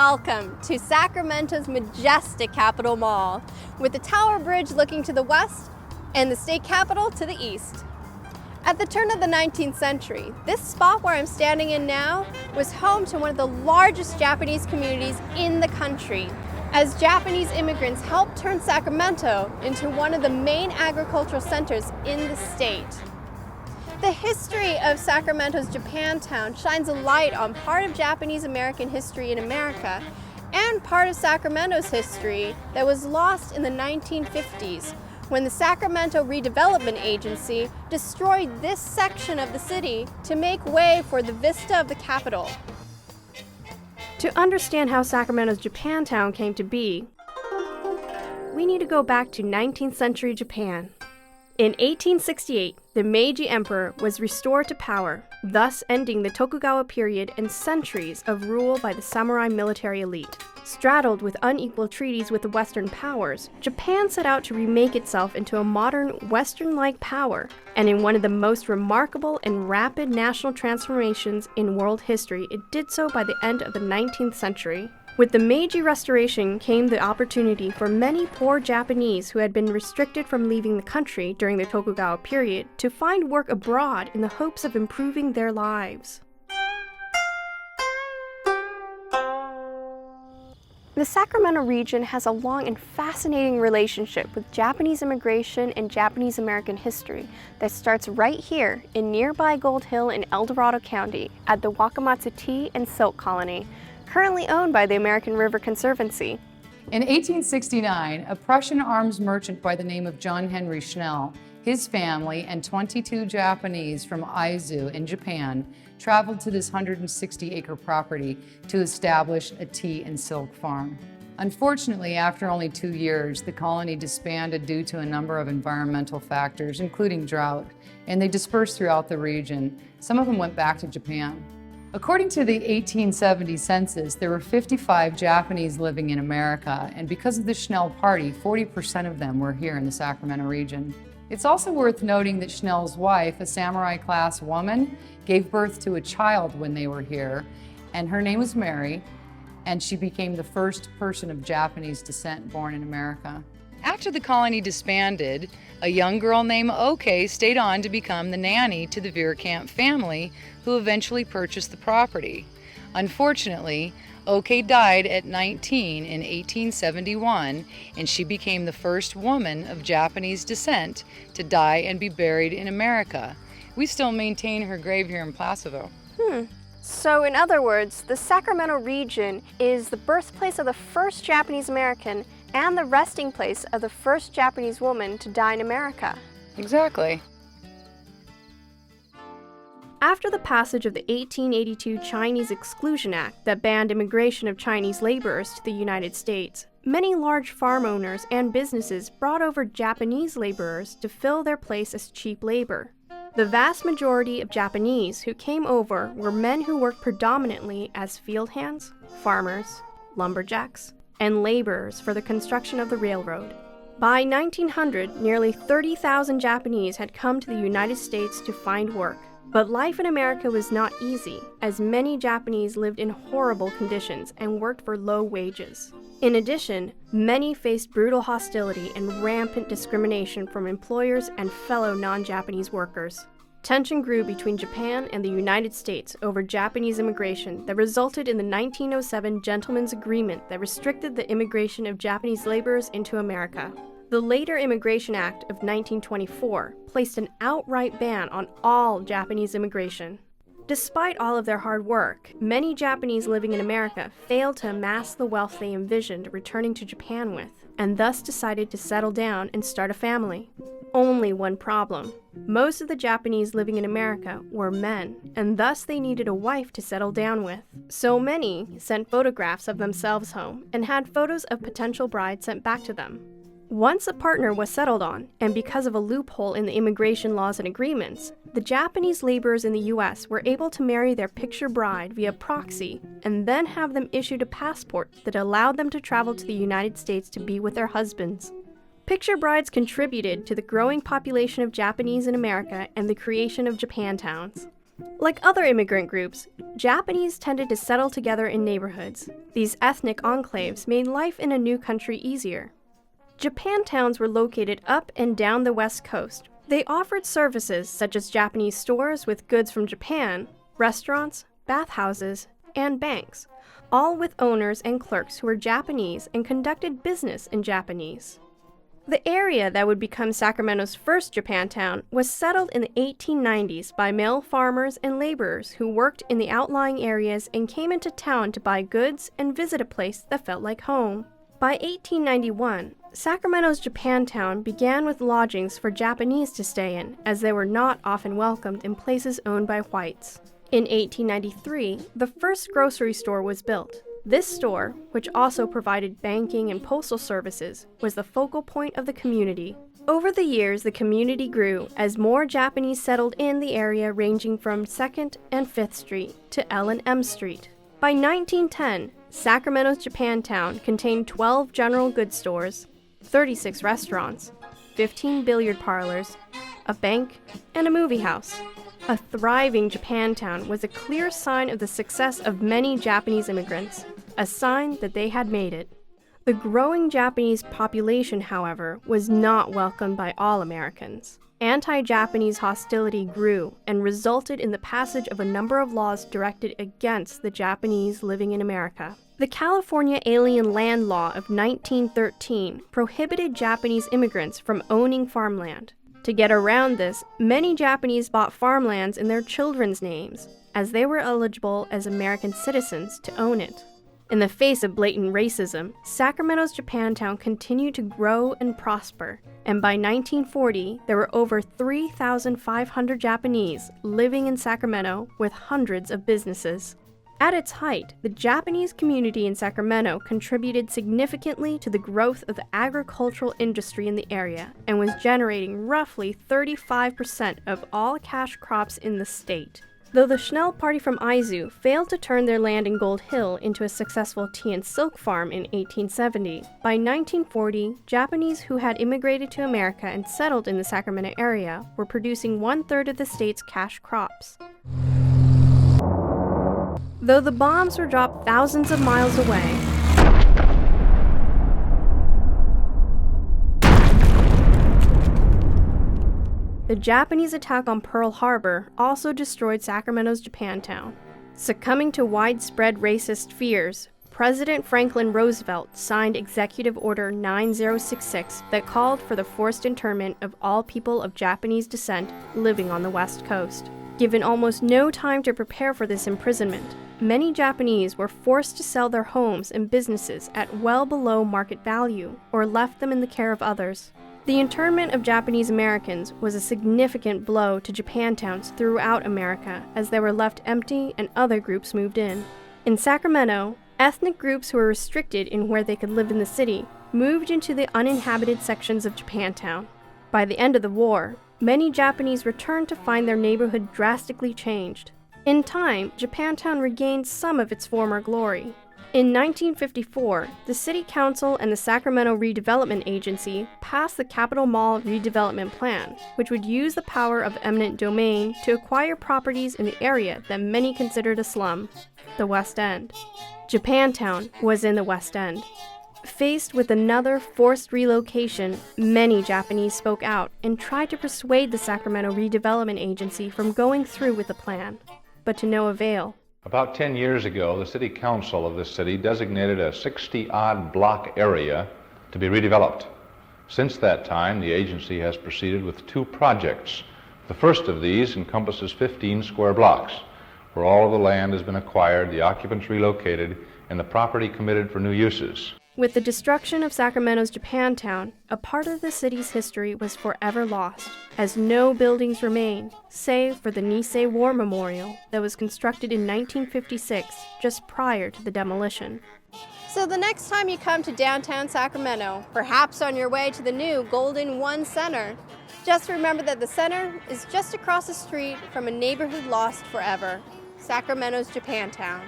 welcome to Sacramento's majestic Capitol Mall, with the Tower Bridge looking to the west and the state capitol to the east. At the turn of the 19th century, this spot where I'm standing in now was home to one of the largest Japanese communities in the country, as Japanese immigrants helped turn Sacramento into one of the main agricultural centers in the state. The history of Sacramento's Japantown shines a light on part of Japanese American history in America and part of Sacramento's history that was lost in the 1950s when the Sacramento Redevelopment Agency destroyed this section of the city to make way for the vista of the Capitol. To understand how Sacramento's Japantown came to be, we need to go back to 19th century Japan. In 1868, the Meiji Emperor was restored to power, thus ending the Tokugawa period and centuries of rule by the samurai military elite. Straddled with unequal treaties with the Western powers, Japan set out to remake itself into a modern, Western-like power, and in one of the most remarkable and rapid national transformations in world history, it did so by the end of the 19th century. With the Meiji Restoration came the opportunity for many poor Japanese who had been restricted from leaving the country during the Tokugawa period to find work abroad in the hopes of improving their lives. The Sacramento region has a long and fascinating relationship with Japanese immigration and Japanese American history that starts right here in nearby Gold Hill in El Dorado County at the Wakamatsu Tea and Silk Colony, currently owned by the American River Conservancy. In 1869, a Prussian arms merchant by the name of John Henry Schnell, his family, and 22 Japanese from Aizu in Japan traveled to this 160-acre property to establish a tea and silk farm. Unfortunately, after only 2 years, the colony disbanded due to a number of environmental factors, including drought, and they dispersed throughout the region. Some of them went back to Japan. According to the 1870 census, there were 55 Japanese living in America, and because of the Schnell Party, 40% of them were here in the Sacramento region. It's also worth noting that Schnell's wife, a samurai-class woman, gave birth to a child when they were here, and her name was Mary, and she became the first person of Japanese descent born in America. After the colony disbanded, a young girl named Oke stayed on to become the nanny to the Vierkamp family, who eventually purchased the property. Unfortunately, Oke died at 19 in 1871, and she became the first woman of Japanese descent to die and be buried in America. We still maintain her grave here in Placerville. So in other words, the Sacramento region is the birthplace of the first Japanese American and the resting place of the first Japanese woman to die in America. Exactly. After the passage of the 1882 Chinese Exclusion Act that banned immigration of Chinese laborers to the United States, many large farm owners and businesses brought over Japanese laborers to fill their place as cheap labor. The vast majority of Japanese who came over were men who worked predominantly as field hands, farmers, lumberjacks, and laborers for the construction of the railroad. By 1900, nearly 30,000 Japanese had come to the United States to find work. But life in America was not easy, as many Japanese lived in horrible conditions and worked for low wages. In addition, many faced brutal hostility and rampant discrimination from employers and fellow non-Japanese workers. Tension grew between Japan and the United States over Japanese immigration that resulted in the 1907 Gentlemen's Agreement that restricted the immigration of Japanese laborers into America. The later Immigration Act of 1924 placed an outright ban on all Japanese immigration. Despite all of their hard work, many Japanese living in America failed to amass the wealth they envisioned returning to Japan with, and thus decided to settle down and start a family. Only one problem. Most of the Japanese living in America were men, and thus they needed a wife to settle down with. So many sent photographs of themselves home and had photos of potential brides sent back to them. Once a partner was settled on, and because of a loophole in the immigration laws and agreements, the Japanese laborers in the U.S. were able to marry their picture bride via proxy and then have them issued a passport that allowed them to travel to the United States to be with their husbands. Picture brides contributed to the growing population of Japanese in America and the creation of Japantowns. Like other immigrant groups, Japanese tended to settle together in neighborhoods. These ethnic enclaves made life in a new country easier. Japantowns were located up and down the West Coast. They offered services such as Japanese stores with goods from Japan, restaurants, bathhouses, and banks, all with owners and clerks who were Japanese and conducted business in Japanese. The area that would become Sacramento's first Japantown was settled in the 1890s by male farmers and laborers who worked in the outlying areas and came into town to buy goods and visit a place that felt like home. By 1891, Sacramento's Japantown began with lodgings for Japanese to stay in, as they were not often welcomed in places owned by whites. In 1893, the first grocery store was built. This store, which also provided banking and postal services, was the focal point of the community. Over the years, the community grew as more Japanese settled in the area ranging from 2nd and 5th Street to L and M Street. By 1910, Sacramento's Japantown contained 12 general goods stores, 36 restaurants, 15 billiard parlors, a bank, and a movie house. A thriving Japantown was a clear sign of the success of many Japanese immigrants, a sign that they had made it. The growing Japanese population, however, was not welcomed by all Americans. Anti-Japanese hostility grew and resulted in the passage of a number of laws directed against the Japanese living in America. The California Alien Land Law of 1913 prohibited Japanese immigrants from owning farmland. To get around this, many Japanese bought farmlands in their children's names, as they were eligible as American citizens to own it. In the face of blatant racism, Sacramento's Japantown continued to grow and prosper, and by 1940, there were over 3,500 Japanese living in Sacramento with hundreds of businesses. At its height, the Japanese community in Sacramento contributed significantly to the growth of the agricultural industry in the area and was generating roughly 35% of all cash crops in the state. Though the Schnell party from Aizu failed to turn their land in Gold Hill into a successful tea and silk farm in 1870, by 1940, Japanese who had immigrated to America and settled in the Sacramento area were producing 1/3 of the state's cash crops. Though the bombs were dropped thousands of miles away, the Japanese attack on Pearl Harbor also destroyed Sacramento's Japantown. Succumbing to widespread racist fears, President Franklin Roosevelt signed Executive Order 9066 that called for the forced internment of all people of Japanese descent living on the West Coast. Given almost no time to prepare for this imprisonment, many Japanese were forced to sell their homes and businesses at well below market value or left them in the care of others. The internment of Japanese Americans was a significant blow to Japantowns throughout America as they were left empty and other groups moved in. In Sacramento, ethnic groups who were restricted in where they could live in the city moved into the uninhabited sections of Japantown. By the end of the war, many Japanese returned to find their neighborhood drastically changed. In time, Japantown regained some of its former glory. In 1954, the City Council and the Sacramento Redevelopment Agency passed the Capitol Mall Redevelopment Plan, which would use the power of eminent domain to acquire properties in the area that many considered a slum, the West End. Japantown was in the West End. Faced with another forced relocation, many Japanese spoke out and tried to persuade the Sacramento Redevelopment Agency from going through with the plan, but to no avail. About 10 years ago, the City Council of this city designated a 60-odd block area to be redeveloped. Since that time, the agency has proceeded with 2 projects. The first of these encompasses 15 square blocks, where all of the land has been acquired, the occupants relocated, and the property committed for new uses. With the destruction of Sacramento's Japantown, a part of the city's history was forever lost, as no buildings remain, save for the Nisei War Memorial that was constructed in 1956, just prior to the demolition. So the next time you come to downtown Sacramento, perhaps on your way to the new Golden One Center, just remember that the center is just across the street from a neighborhood lost forever, Sacramento's Japantown.